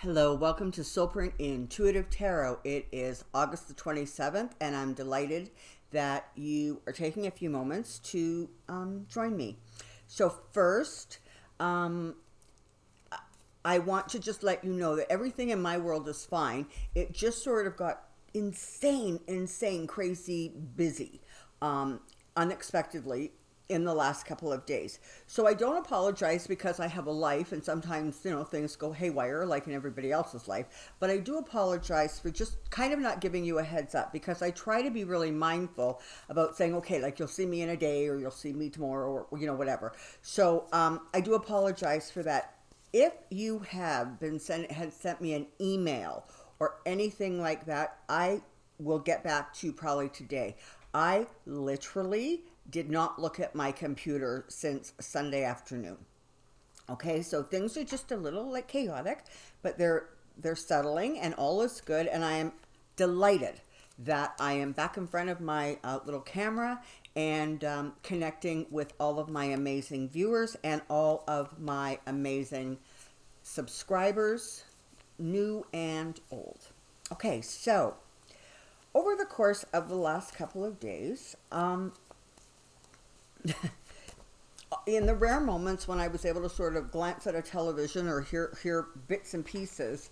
Hello, welcome to Soulprint Intuitive Tarot. It is August the 27th, and I'm delighted that you are taking a few moments to join me. So first, I want to just let you know that everything in my world is fine. It just sort of got insane, crazy busy, unexpectedly in the last couple of days. So I don't apologize because I have a life and sometimes, things go haywire like in everybody else's life. But I do apologize for just kind of not giving you a heads up because I try to be really mindful about saying, okay, like you'll see me in a day or you'll see me tomorrow or, whatever. So I do apologize for that. If you have sent me an email or anything like that, I will get back to you probably today. I literally did not look at my computer since Sunday afternoon. Okay, so things are just a little like chaotic, but they're settling and all is good. And I am delighted that I am back in front of my little camera and connecting with all of my amazing viewers and all of my amazing subscribers, new and old. Okay, so over the course of the last couple of days, in the rare moments when I was able to sort of glance at a television or hear bits and pieces,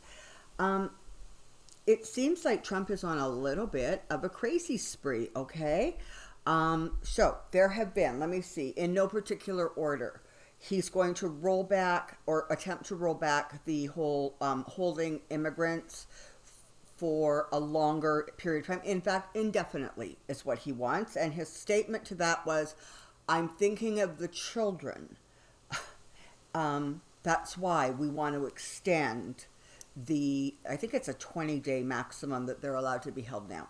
it seems like Trump is on a little bit of a crazy spree, okay? So there have been, let me see, in no particular order, he's going to roll back or attempt to roll back the whole holding immigrants for a longer period of time. In fact, indefinitely is what he wants. And his statement to that was, I'm thinking of the children. That's why we want to extend I think it's a 20-day maximum that they're allowed to be held now.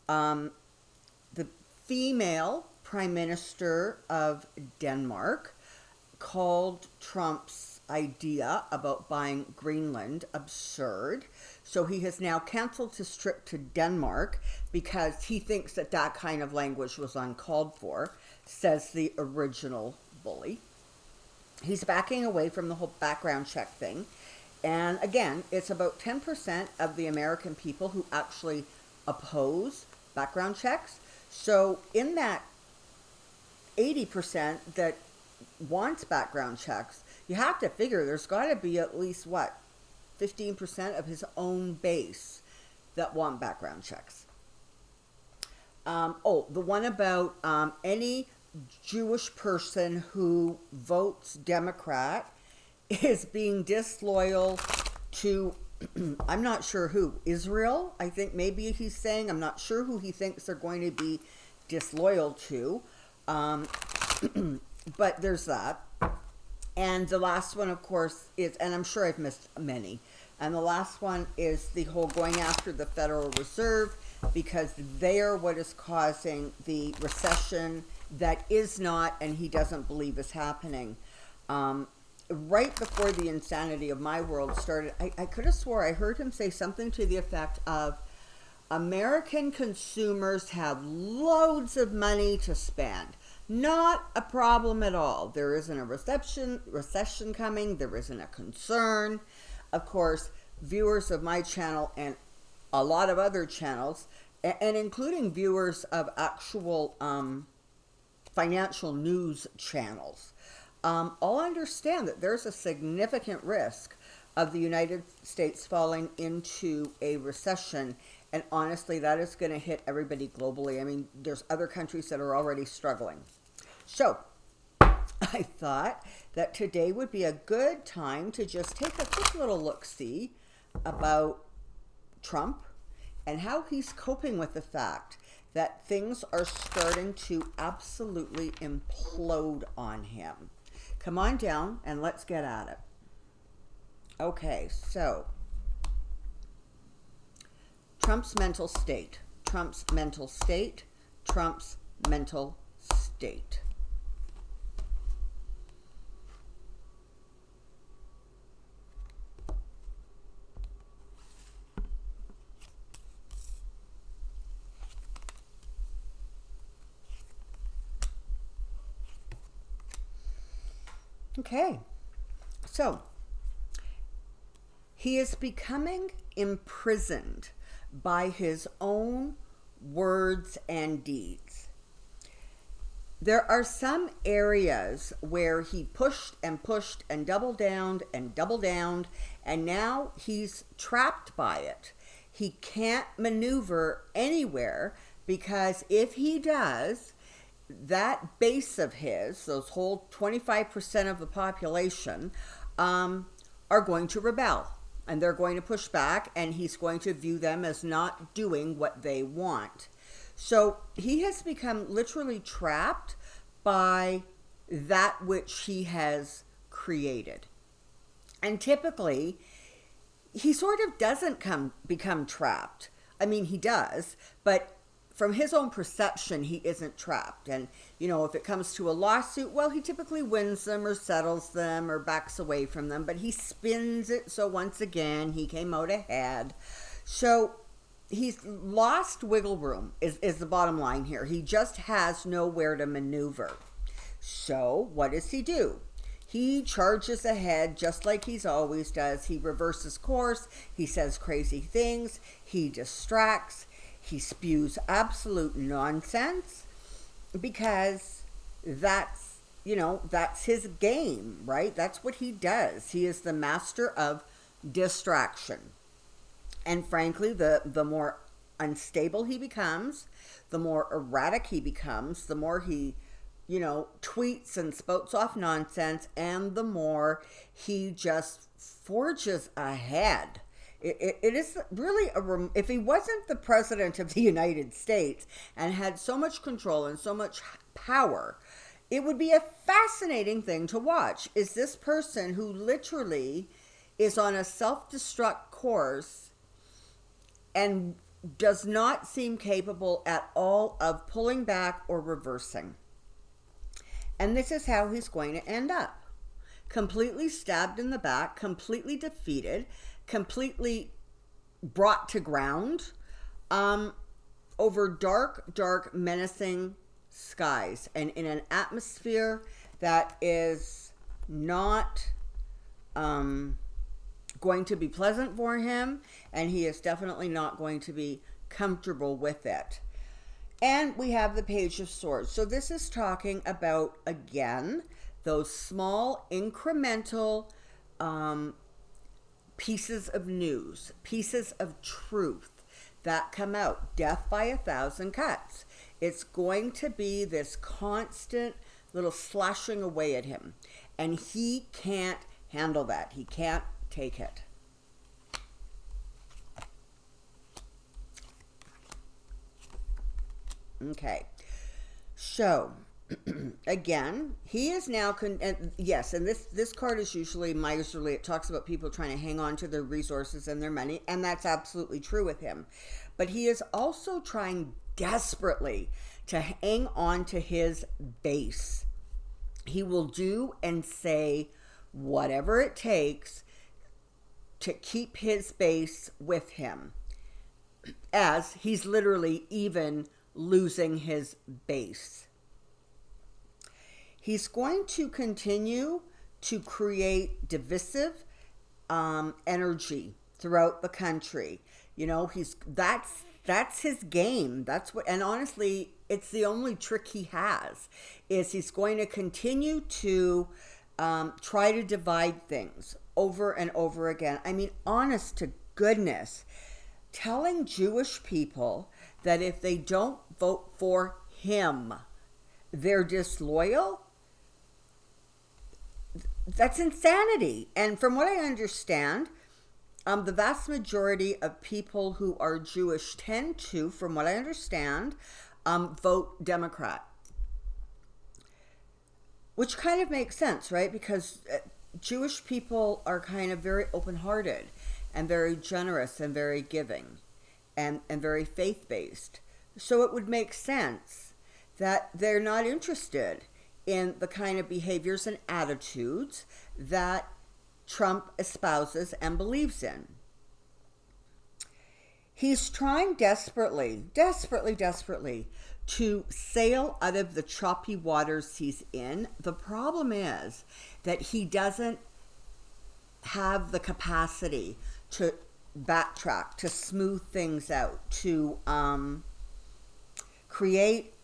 The female Prime Minister of Denmark called Trump's idea about buying Greenland absurd. So he has now canceled his trip to Denmark because he thinks that that kind of language was uncalled for, says the original bully. He's backing away from the whole background check thing. And again, it's about 10% of the American people who actually oppose background checks. So in that 80% that wants background checks, you have to figure there's got to be at least, 15% of his own base that want background checks. The one about any Jewish person who votes Democrat is being disloyal to, I'm not sure who, Israel, I think maybe he's saying. I'm not sure who he thinks they're going to be disloyal to. But there's that. And the last one, of course, is, and I'm sure I've missed many, and the last one is the whole going after the Federal Reserve because they are what is causing the recession that is not, and he doesn't believe is happening. Right before the insanity of my world started, I could have swore I heard him say something to the effect of, American consumers have loads of money to spend. Not a problem at all. There isn't a recession coming. There isn't a concern. Of course, viewers of my channel and a lot of other channels, and including viewers of actual financial news channels, all understand that there's a significant risk of the United States falling into a recession. And honestly, that is going to hit everybody globally. I mean, there's other countries that are already struggling. So I thought that today would be a good time to just take a quick little look-see about Trump and how he's coping with the fact that things are starting to absolutely implode on him. Come on down and let's get at it. Okay, so Trump's mental state, Trump's mental state, Trump's mental state. Okay, so He is becoming imprisoned by his own words and deeds. There are some areas where he pushed and doubled down, and now he's trapped by it. He can't maneuver anywhere, because if he does, that base of his, those whole 25% of the population, are going to rebel, and they're going to push back, and he's going to view them as not doing what they want. So he has become literally trapped by that which he has created. And typically, he sort of doesn't become trapped. I mean, he does, but from his own perception, he isn't trapped. And, if it comes to a lawsuit, well, he typically wins them or settles them or backs away from them, but he spins it. So once again, he came out ahead. So he's lost wiggle room is the bottom line here. He just has nowhere to maneuver. So what does he do? He charges ahead just like he always does. He reverses course. He says crazy things. He distracts. He spews absolute nonsense, because that's his game, right? That's what he does. He is the master of distraction. And frankly, the more unstable he becomes, the more erratic he becomes, the more he, tweets and spouts off nonsense, and the more he just forges ahead. It is really if he wasn't the president of the United States and had so much control and so much power, it would be a fascinating thing to watch. Is this person who literally is on a self-destruct course and does not seem capable at all of pulling back or reversing. And this is how he's going to end up. Completely stabbed in the back, completely defeated, completely brought to ground, over dark, menacing skies, and in an atmosphere that is not going to be pleasant for him, and he is definitely not going to be comfortable with it. And we have the Page of Swords. So this is talking about, again, those small incremental pieces of news, pieces of truth that come out. Death by 1,000 cuts. It's going to be this constant little slashing away at him. And he can't handle that. He can't take it. Okay. So, again, he is now, and this card is usually miserly. It talks about people trying to hang on to their resources and their money, and that's absolutely true with him. But he is also trying desperately to hang on to his base. He will do and say whatever it takes to keep his base with him, as he's literally even losing his base. He's going to continue to create divisive energy throughout the country. That's his game. That's what, and honestly, it's the only trick he has, is he's going to continue to try to divide things over and over again. I mean, honest to goodness, telling Jewish people that if they don't vote for him, they're disloyal. That's insanity. And from what I understand, the vast majority of people who are Jewish tend to, from what I understand, vote Democrat. Which kind of makes sense, right? Because Jewish people are kind of very open-hearted and very generous and very giving and very faith-based. So it would make sense that they're not interested in the kind of behaviors and attitudes that Trump espouses and believes in. He's trying desperately to sail out of the choppy waters he's in. The problem is that he doesn't have the capacity to backtrack, to smooth things out, to create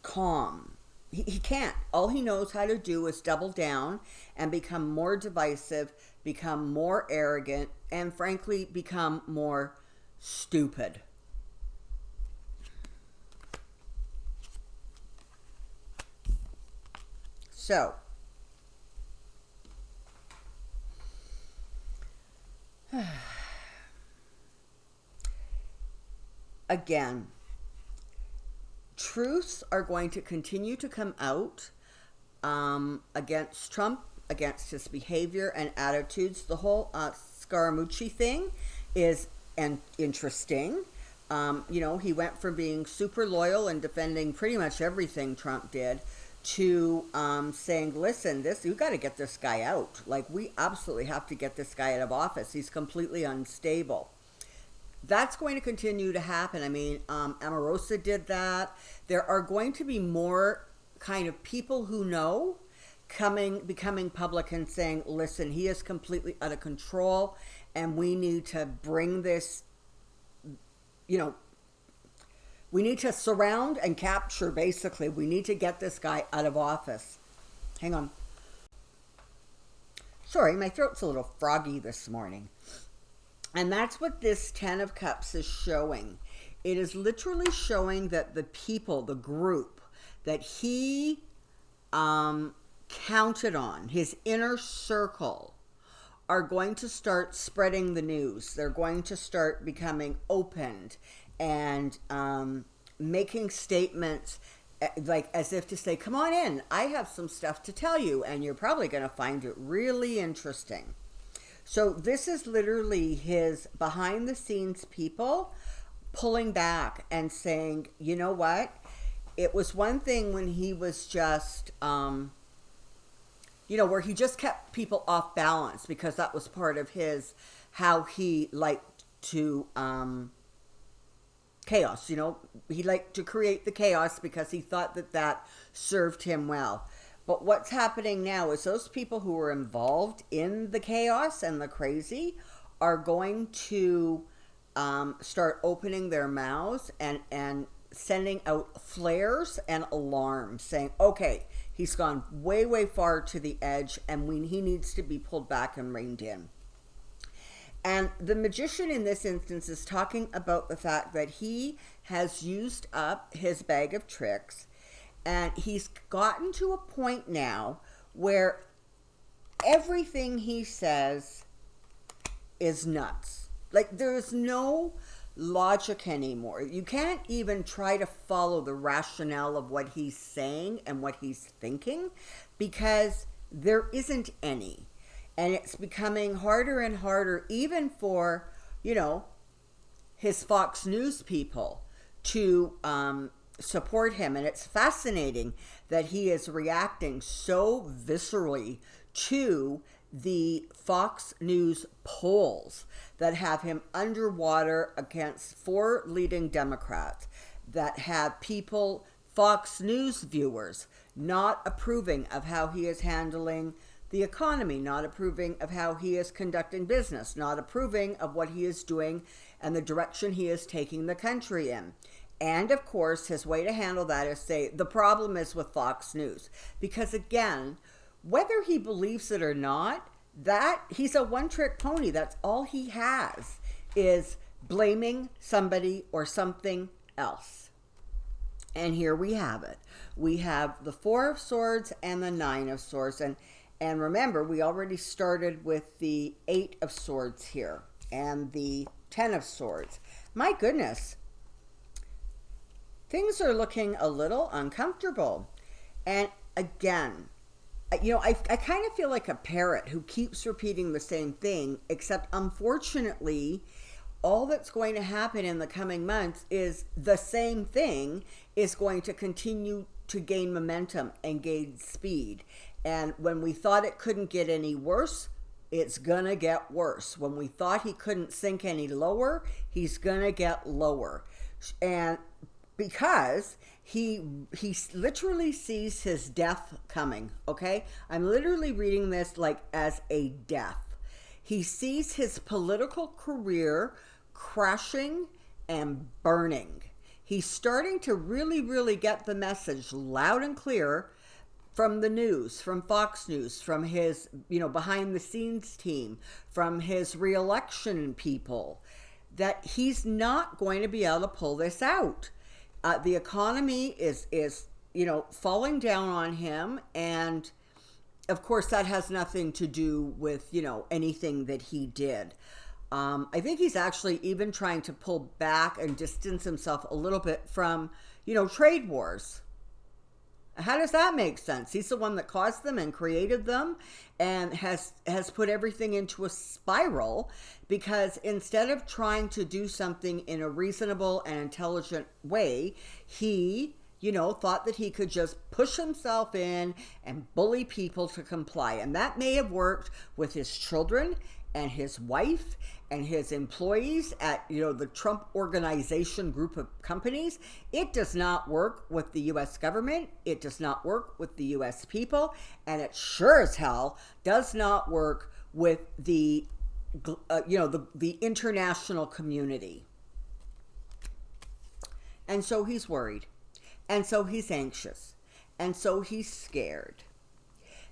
calm. He can't. All he knows how to do is double down and become more divisive, become more arrogant, and frankly, become more stupid. So, again, truths are going to continue to come out against Trump, against his behavior and attitudes. The whole Scaramucci thing is interesting. He went from being super loyal and defending pretty much everything Trump did to saying, listen, you got to get this guy out. Like, we absolutely have to get this guy out of office. He's completely unstable. That's going to continue to happen. I mean, Omarosa did that. There are going to be more kind of people who know becoming public and saying, listen, he is completely out of control and we need to bring this, we need to surround and capture, basically. We need to get this guy out of office. Hang on. Sorry, my throat's a little froggy this morning. And that's what this 10 of Cups is showing. It is literally showing that the people, the group that he counted on, his inner circle, are going to start spreading the news. They're going to start becoming opened and making statements like as if to say, come on in, I have some stuff to tell you, and you're probably going to find it really interesting. So this is literally his behind the scenes people pulling back and saying, you know what? It was one thing when he was just, where he just kept people off balance because that was part of how he liked to, chaos, he liked to create the chaos because he thought that served him well. But what's happening now is those people who were involved in the chaos and the crazy are going to start opening their mouths and sending out flares and alarms saying, okay, he's gone way, way far to the edge and he needs to be pulled back and reined in. And the magician in this instance is talking about the fact that he has used up his bag of tricks. And he's gotten to a point now where everything he says is nuts. Like, there's no logic anymore. You can't even try to follow the rationale of what he's saying and what he's thinking because there isn't any. And it's becoming harder and harder even for, his Fox News people to support him. And it's fascinating that he is reacting so viscerally to the Fox News polls that have him underwater against 4 leading Democrats, that have people, Fox News viewers, not approving of how he is handling the economy, not approving of how he is conducting business, not approving of what he is doing and the direction he is taking the country in. And of course, his way to handle that is say, the problem is with Fox News. Because again, whether he believes it or not, that he's a one-trick pony. That's all he has, is blaming somebody or something else. And here we have it. We have the 4 of Swords and the 9 of Swords. And remember, we already started with the 8 of Swords here and the 10 of Swords. My goodness. Things are looking a little uncomfortable. And again, I kind of feel like a parrot who keeps repeating the same thing, except unfortunately, all that's going to happen in the coming months is the same thing is going to continue to gain momentum and gain speed. And when we thought it couldn't get any worse, it's going to get worse. When we thought he couldn't sink any lower, he's going to get lower. And because he literally sees his death coming, okay? I'm literally reading this like as a death. He sees his political career crashing and burning. He's starting to really, really get the message loud and clear from the news, from Fox News, from his, behind the scenes team, from his reelection people, that he's not going to be able to pull this out. The economy is falling down on him, and of course that has nothing to do with, anything that he did. I think he's actually even trying to pull back and distance himself a little bit from, trade wars. How does that make sense? He's the one that caused them and created them and has put everything into a spiral, because instead of trying to do something in a reasonable and intelligent way, he, thought that he could just push himself in and bully people to comply. And that may have worked with his children and his wife and his employees at, the Trump Organization group of companies. It does not work with the U.S. government. It does not work with the U.S. people. And it sure as hell does not work with the international community. And so he's worried. And so he's anxious. And so he's scared.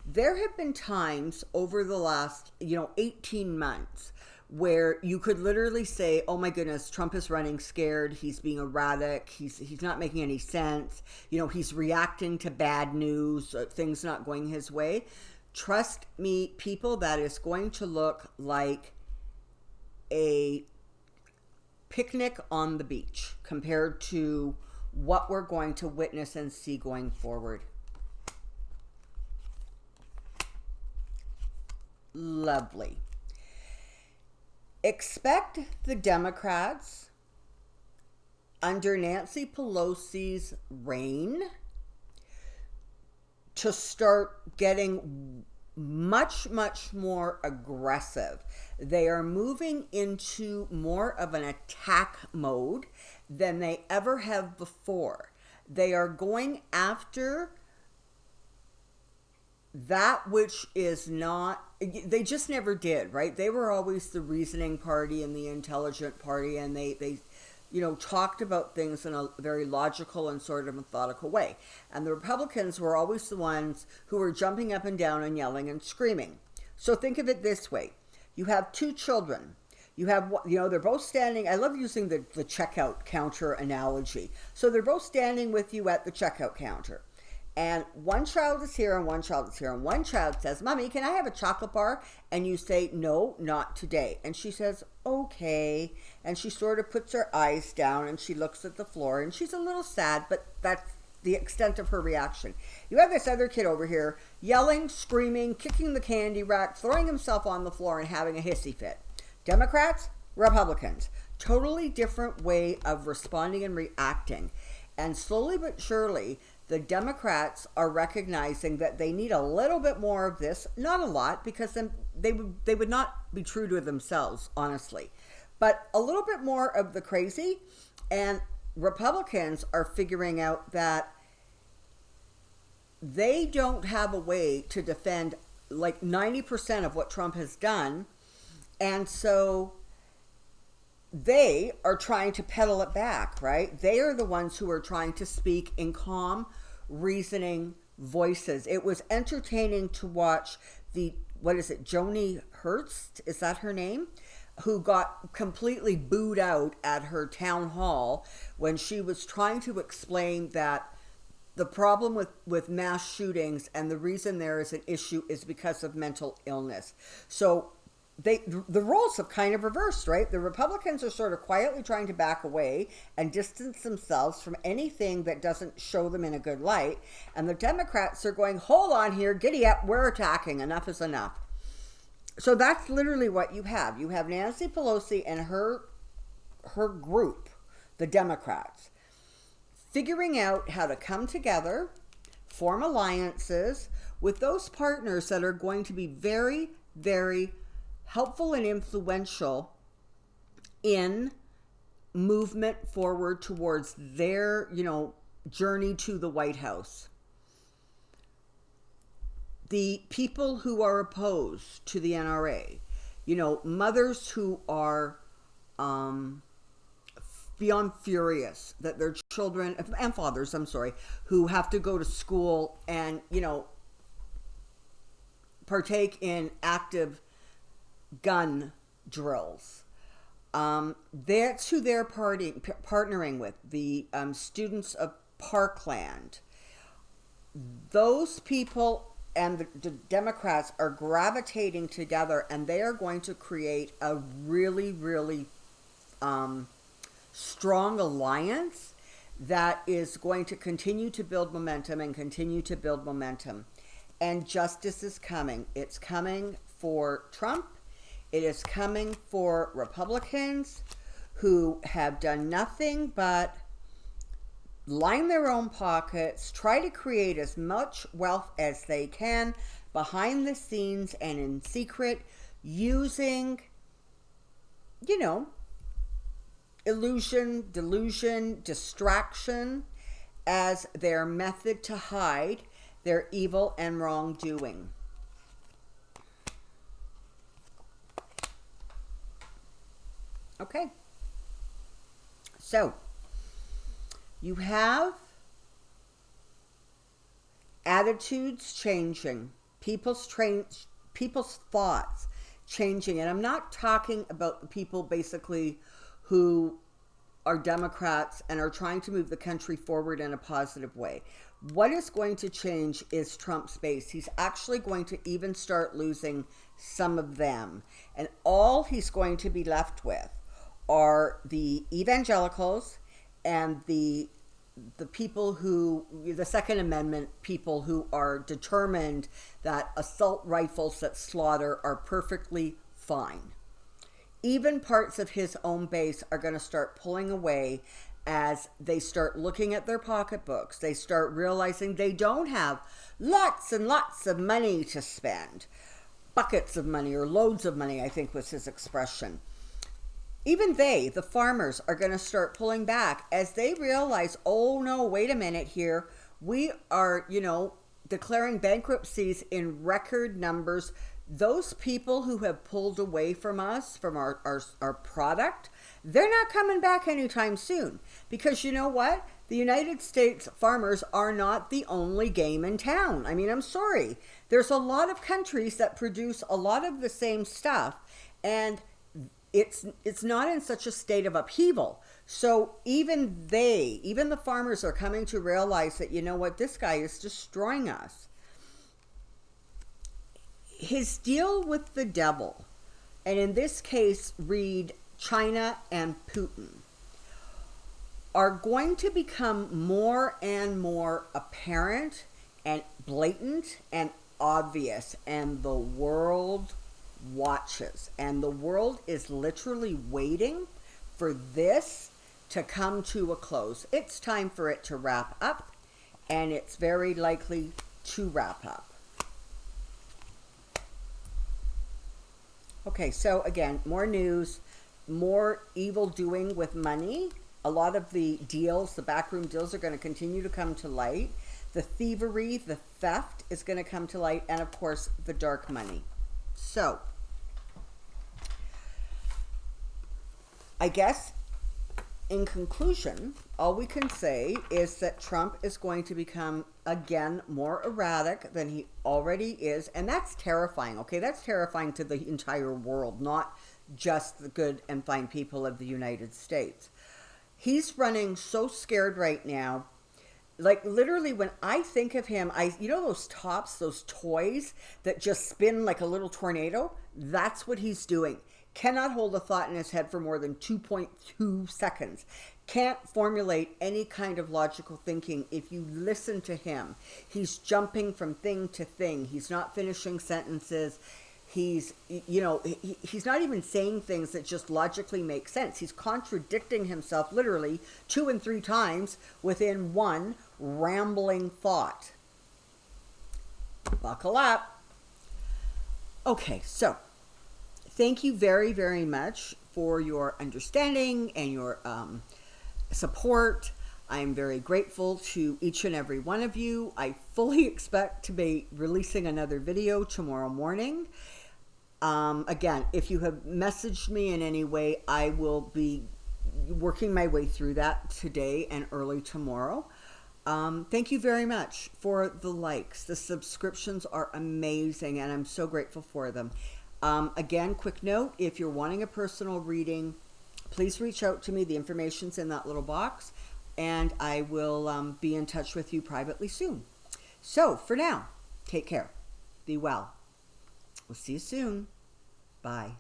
There have been times over the last, 18 months where you could literally say, oh my goodness, Trump is running scared. He's being erratic. He's not making any sense. He's reacting to bad news, things not going his way. Trust me, people, that is going to look like a picnic on the beach compared to what we're going to witness and see going forward. Lovely. Expect the Democrats under Nancy Pelosi's reign to start getting much, much more aggressive. They are moving into more of an attack mode than they ever have before. They are going after that which is not, they just never did, right? They were always the reasoning party and the intelligent party, and they talked about things in a very logical and sort of methodical way. And the Republicans were always the ones who were jumping up and down and yelling and screaming. So think of it this way. You have two children. You have, they're both standing. I love using the checkout counter analogy. So they're both standing with you at the checkout counter. And one child is here and one child is here. And one child says, Mommy, can I have a chocolate bar? And you say, no, not today. And she says, okay. And she sort of puts her eyes down and she looks at the floor. And she's a little sad, but that's the extent of her reaction. You have this other kid over here yelling, screaming, kicking the candy rack, throwing himself on the floor and having a hissy fit. Democrats, Republicans. Totally different way of responding and reacting. And slowly but surely, the Democrats are recognizing that they need a little bit more of this, not a lot, because then they would not be true to themselves, honestly, but a little bit more of the crazy. And Republicans are figuring out that they don't have a way to defend like 90% of what Trump has done, and so they are trying to pedal it back, right? They are the ones who are trying to speak in calm, reasoning voices. It was entertaining to watch Joni Ernst, is that her name? Who got completely booed out at her town hall when she was trying to explain that the problem with mass shootings and the reason there is an issue is because of mental illness. So the roles have kind of reversed, right? The Republicans are sort of quietly trying to back away and distance themselves from anything that doesn't show them in a good light. And the Democrats are going, hold on here, giddy up, we're attacking, enough is enough. So that's literally what you have. You have Nancy Pelosi and her group, the Democrats, figuring out how to come together, form alliances with those partners that are going to be very, very helpful and influential in movement forward towards their, journey to the White House. The people who are opposed to the NRA, You know, mothers who are beyond furious that their children, and fathers, I'm sorry, who have to go to school and, you know, partake in active gun drills. That's who they're partnering with, the students of Parkland. Those people and the Democrats are gravitating together, and they are going to create a really, really strong alliance that is going to continue to build momentum and continue to build momentum. And justice is coming. It's coming for Trump. It is coming for Republicans who have done nothing but line their own pockets, try to create as much wealth as they can behind the scenes and in secret, using, you know, illusion, delusion, distraction as their method to hide their evil and wrongdoing. Okay. So, you have attitudes changing, people's thoughts changing. And I'm not talking about the people basically who are Democrats and are trying to move the country forward in a positive way. What is going to change is Trump's base. He's actually going to even start losing some of them. And all he's going to be left with are the evangelicals and the people who, the Second Amendment people who are determined that assault rifles that slaughter are perfectly fine. Even parts of his own base are going to start pulling away as they start looking at their pocketbooks. They start realizing they don't have lots and lots of money to spend. Buckets of money, or loads of money, I think was his expression. Even they, the farmers, are going to start pulling back as they realize, oh no, wait a minute here. We are, you know, declaring bankruptcies in record numbers. Those people who have pulled away from us, from our product, they're not coming back anytime soon. Because you know what? The United States farmers are not the only game in town. I mean, I'm sorry. There's a lot of countries that produce a lot of the same stuff, and it's not in such a state of upheaval. So even the farmers are coming to realize that, you know what, this guy is destroying us. His deal with the devil, and in this case, read China and Putin, are going to become more and more apparent and blatant and obvious, and the world watches, and the world is literally waiting for this to come to a close. It's time for it to wrap up, and it's very likely to wrap up. Okay, so again, more news, more evil doing with money. A lot of the deals, the backroom deals, are going to continue to come to light. The thievery, the theft is going to come to light, and of course, the dark money. So, I guess, in conclusion, all we can say is that Trump is going to become, again, more erratic than he already is. And that's terrifying, okay? That's terrifying to the entire world, not just the good and fine people of the United States. He's running so scared right now. Like, literally, when I think of him, you know those tops, those toys that just spin like a little tornado? That's what he's doing. Cannot hold a thought in his head for more than 2.2 seconds. Can't formulate any kind of logical thinking. If you listen to him, he's jumping from thing to thing. He's not finishing sentences. He's, you know, he's not even saying things that just logically make sense. He's contradicting himself literally 2 and 3 times within one rambling thought. Buckle up. Okay, so thank you very, very much for your understanding and your support. I'm very grateful to each and every one of you. I fully expect to be releasing another video tomorrow morning. Again, if you have messaged me in any way, I will be working my way through that today and early tomorrow. Thank you very much for the likes. The subscriptions are amazing, and I'm so grateful for them. Again, quick note, if you're wanting a personal reading, please reach out to me. The information's in that little box, and I will be in touch with you privately soon. So, for now, take care. Be well. We'll see you soon. Bye.